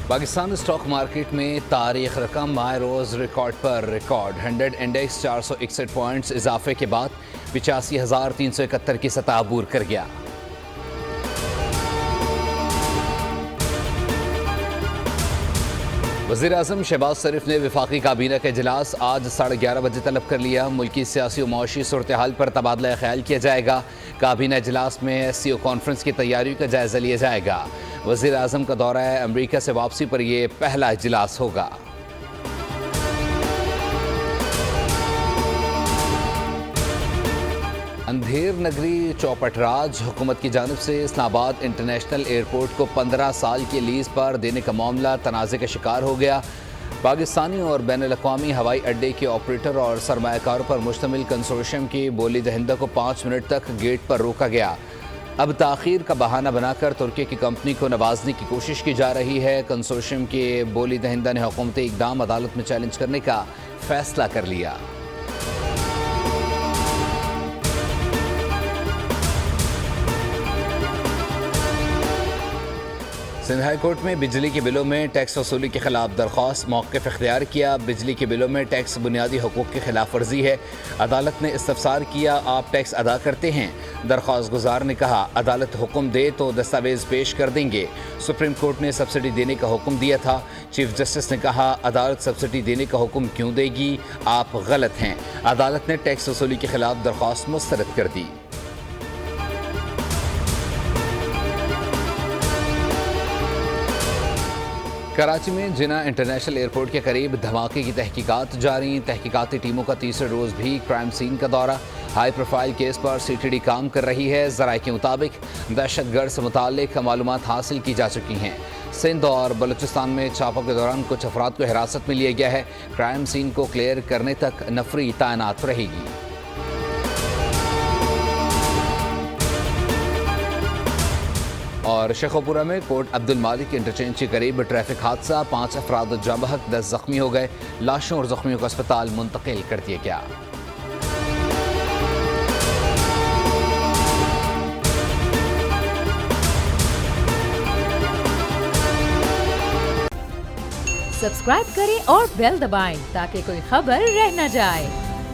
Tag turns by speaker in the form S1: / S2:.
S1: Pakistan stock market में तारीख रकम माह रोज़ रिकॉर्ड पर रिकॉर्ड 100 इंडेक्स 461 पॉइंट्स इजाफे के बाद 85,371 की सतह अबूर कर गया। वज़ीर-ए-आज़म शहबाज शरीफ ने वफाकी काबीना का इजलास आज 11:30 बजे तलब कर लिया। मुल्की सियासी और मुआशी सूरत हाल पर तबादला ख्याल किया जाएगा। काबीना इजलास में SCO कॉन्फ्रेंस की तैयारियों का जायजा लिया जाएगा। वज़ीर-ए-आज़म का दौरा अमरीका से वापसी पर यह पहला इजलास होगा। अंधेर नगरी चौपटराज हुकूमत की जानिब से इस्लामाबाद इंटरनेशनल एयरपोर्ट को 15 साल की लीज पर देने का मामला तनाज़े का शिकार हो गया। पाकिस्तानी और बैनुल-अक़वामी हवाई अड्डे के ऑपरेटर और सरमायाकारों पर मुश्तमिल कंसोर्शियम की बोली दहिंदा को 5 मिनट तक गेट पर रोका गया। अब ताख़ीर का बहाना बनाकर तुर्की की कंपनी को नवाजने की कोशिश की जा रही है। कंसोर्शियम के बोली दहिंदा ने हुकूमती इक़दाम अदालत में चैलेंज करने का फैसला कर लिया। सिंध हाई कोर्ट में बिजली के बिलों में टैक्स वसूली के खिलाफ दरख्वास्त मौक़िफ़ इख्तियार किया। बिजली के बिलों में टैक्स बुनियादी हुकूक़ की खिलाफ वर्जी है। अदालत ने इस्तफ़सार किया, आप टैक्स अदा करते हैं? दरख्वास्त गुजार ने कहा, अदालत हुक्म दे तो दस्तावेज़ पेश कर देंगे। सुप्रीम कोर्ट ने सब्सिडी देने का हुक्म दिया था। चीफ जस्टिस ने कहा, अदालत सब्सिडी देने का हुक्म क्यों देगी, आप गलत हैं। अदालत ने टैक्स वसूली के खिलाफ दरख्वास्त मुस्तरद कर दी। कराची में जिना इंटरनेशनल एयरपोर्ट के करीब धमाके की तहकीकात जारी। तहकीकाती टीमों का तीसरे रोज़ भी क्राइम सीन का दौरा। हाई प्रोफाइल केस पर CTD काम कर रही है। ज़राए के मुताबिक दहशतगर्द से मुताल्लिक मालूमात हासिल की जा चुकी हैं। सिंध और बलूचिस्तान में छापों के दौरान कुछ अफराद को हिरासत में लिया गया है। क्राइम सीन को क्लियर करने तक नफरी तैनात रहेगी। और शेखोपुरा में कोट अब्दुल मालिक इंटरचेंज के करीब ट्रैफिक हादसा, 5 अफराद जाँ बहक, 10 जख्मी हो गए। लाशों और जख्मियों को अस्पताल मुंतकिल कर दिया गया।
S2: सब्सक्राइब करें और बेल दबाएं ताकि कोई खबर रह न जाए।